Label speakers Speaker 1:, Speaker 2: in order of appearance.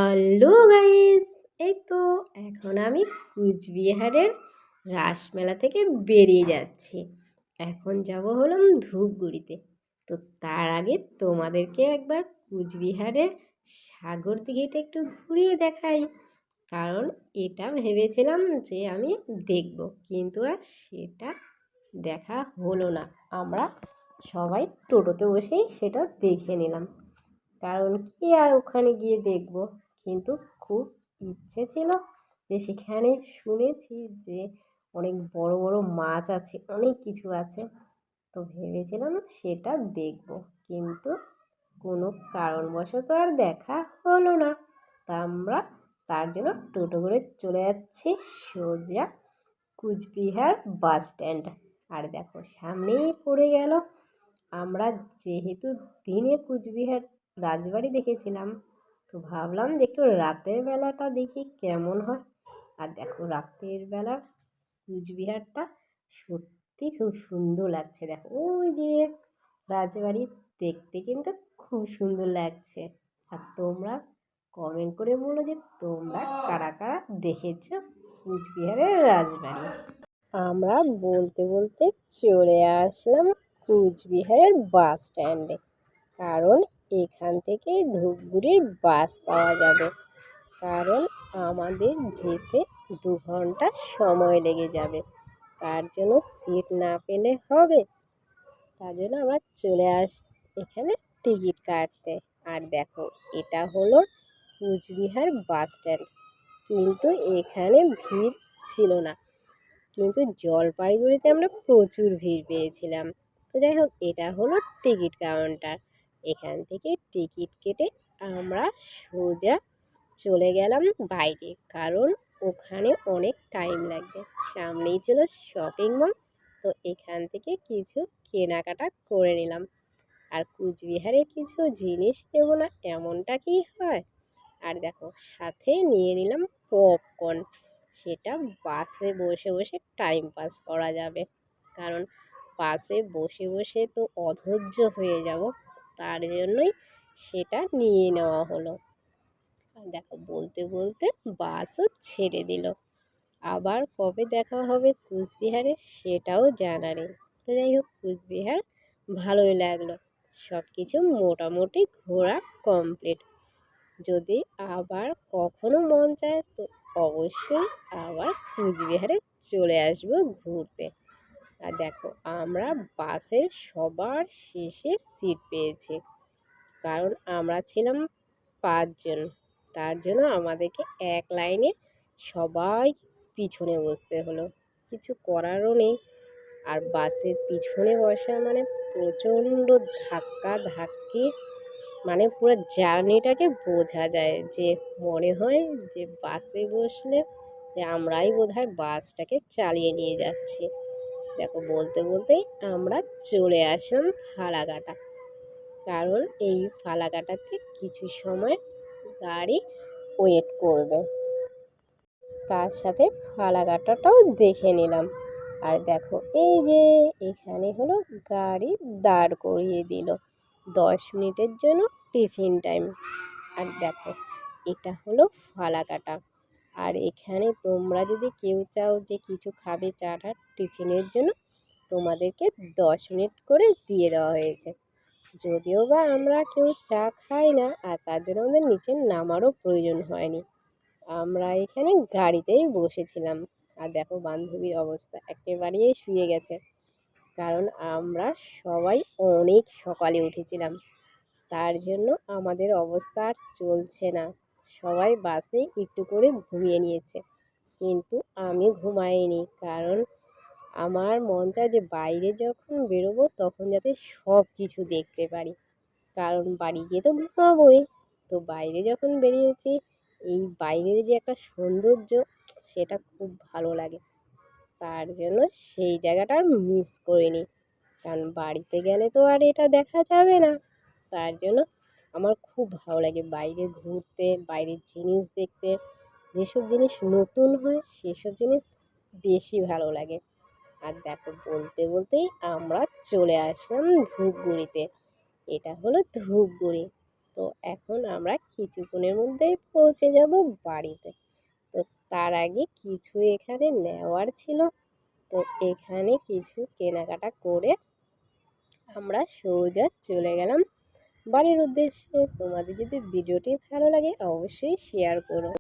Speaker 1: Hello guys, এই তো এখন আমি কুচবিহারের রাসমেলা থেকে বেরিয়ে যাচ্ছি। এখন যাব হলাম ধূপগুড়িতে। তো তার আগে তোমাদেরকে একবার কুচবিহারের সাগর দিঘিটা একটু ঘুরিয়ে দেখাই। কারণ এটা ভেবেছিলাম যে আমি দেখব, কিন্তু আর সেটা দেখা হলো না। আমরা সবাই টোটোতে বসেই সেটা দেখে নিলাম। কারণ কি আর ওখানে গিয়ে দেখব, কিন্তু খুব ইচ্ছে ছিল যে সেখানে শুনেছি যে অনেক বড় বড় মাছ আছে, অনেক কিছু আছে। তো ভেবেছিলাম সেটা দেখব, কিন্তু কোনো কারণবশত আর দেখা হলো না। তা আমরা তার জন্য টোটো করে চলে যাচ্ছি সোজা কুচবিহার বাস স্ট্যান্ড। আর দেখো সামনেই পড়ে গেল। আমরা যেহেতু দিনে কুচবিহার রাজবাড়ি দেখেছিলাম, তো ভাবলাম যে একটু রাতের বেলাটা দেখি কেমন হয়। আর দেখো রাতের বেলা কুচবিহারটা সত্যি খুব সুন্দর লাগছে। দেখো ওই যে রাজবাড়ি, দেখতে কিন্তু খুব সুন্দর লাগছে। আর তোমরা কমেন্ট করে বলো যে তোমরা কারা কারা দেখেছো কুচবিহারের রাজবাড়ি। আমরা বলতে বলতে চলে আসলাম কুচবিহারের বাস স্ট্যান্ডে। কারণ এখান থেকে ধূপগুড়ির বাস পাওয়া যাবে। কারণ আমাদের যেতে 2 ঘন্টা সময় লেগে যাবে। তার জন্য সিট না পেলে হবে। তার জন্য আমরা চলে এখানে টিকিট কাটতে। আর দেখো এটা হলো কুচবিহার বাস স্ট্যান্ড, কিন্তু এখানে ভিড় ছিল না। কিন্তু জলপাইগুড়িতে আমরা প্রচুর ভিড় পেয়েছিলাম। তো যাই হোক, এটা হলো টিকিট কাউন্টার। এখান থেকে টিকিট কেটে আমরা সোজা চলে গেলাম বাইরে, কারণ ওখানে অনেক টাইম লাগবে। সামনেই ছিল শপিং মল, তো এখান থেকে কিছু কেনাকাটা করে নিলাম। আর কুচবিহারে কিছু জিনিস নেবো না এমনটা কি হয়। আর দেখো সাথে নিয়ে নিলাম পপকর্ন। সেটা বাসে বসে বসে টাইম পাস করা যাবে, কারণ বাসে বসে বসে তো অধৈর্য হয়ে যাব। তার জন্যই সেটা নিয়ে নেওয়া হলো। আর দেখো বলতে বলতে বাসও ছেড়ে দিল। আবার কবে দেখা হবে কুচবিহারে সেটাও জানা নেই। তো যাই হোক, কুচবিহার ভালোই লাগলো। সব কিছু মোটামুটি ঘোরা কমপ্লিট। যদি আবার কখনো মন চায় তো অবশ্যই আবার কুচবিহারে চলে আসবো ঘুরতে। আর দেখো আমরা বাসের সবার শেষে সিট পেয়েছি, কারণ আমরা ছিলাম 5 জন। তার জন্য আমাদেরকে এক লাইনে সবাই পিছনে বসতে হলো, কিছু করারও নেই। আর বাসের পিছনে বসা মানে প্রচণ্ড ধাক্কা ধাক্কি, মানে পুরো জার্নিটাকে বোঝা যায় যে মনে হয় যে বাসে বসলে যে আমরাই বোধহয় বাসটাকে চালিয়ে নিয়ে যাচ্ছি। দেখো বলতে বলতেই আমরা চলে আসলাম ফালাকাটা। কারণ এই ফালাকাটাতে কিছু সময় গাড়ি ওয়েট করবে। তার সাথে ফালাকাটাটাও দেখে নিলাম। আর দেখো এই যে এখানে হলো গাড়ি দাঁড় করিয়ে দিল 10 মিনিটের জন্য টিফিন টাইম। আর দেখো এটা হলো ফালাকাটা। আর এখানে তোমরা যদি কেউ চাও যে কিছু খাবে চাটা টিফিনের জন্য, তোমাদেরকে 10 মিনিট করে দিয়ে দেওয়া হয়েছে। যদিও বা আমরা কেউ চা খাই না, আর তার জন্য আমাদের নিচে নামারও প্রয়োজন হয়নি। আমরা এখানে গাড়িতেই বসেছিলাম। আর দেখো বান্ধবীর অবস্থা একেবারেই শুয়ে গেছে, কারণ আমরা সবাই অনেক সকালে উঠেছিলাম। তার জন্য আমাদের অবস্থা আর চলছে না। সবাই বাসে একটু করে ঘুমিয়ে নিয়েছে, কিন্তু আমি ঘুমাইনি। কারণ আমার মন চায় যে বাইরে যখন বেরোবো তখন যাতে সব কিছু দেখতে পারি। কারণ বাড়ি গিয়ে তো ঘুমাবোই, তো বাইরে যখন বেরিয়েছি এই বাইরের যে একটা সৌন্দর্য, সেটা খুব ভালো লাগে। তার জন্য সেই জায়গাটা আর মিস করিনি। কারণ বাড়িতে গেলে তো আর এটা দেখা যাবে না। তার জন্য আমার খুব ভালো লাগে বাইরে ঘুরতে, বাইরের জিনিস দেখতে। যেসব জিনিস নতুন হয় সেসব জিনিস বেশি ভালো লাগে। আর দেখো বলতে বলতেই আমরা চলে আসলাম ধূপগুড়িতে। এটা হলো ধূপগুড়ি। তো এখন আমরা কিছুক্ষণের মধ্যেই পৌঁছে যাব বাড়িতে। তো তার আগে কিছু এখানে নেওয়ার ছিল, তো এখানে কিছু কেনাকাটা করে আমরা সোজা চলে গেলাম বাড়ির উদ্দেশ্যে। তোমাদের যদি ভিডিওটি ভালো লাগে অবশ্যই শেয়ার করো।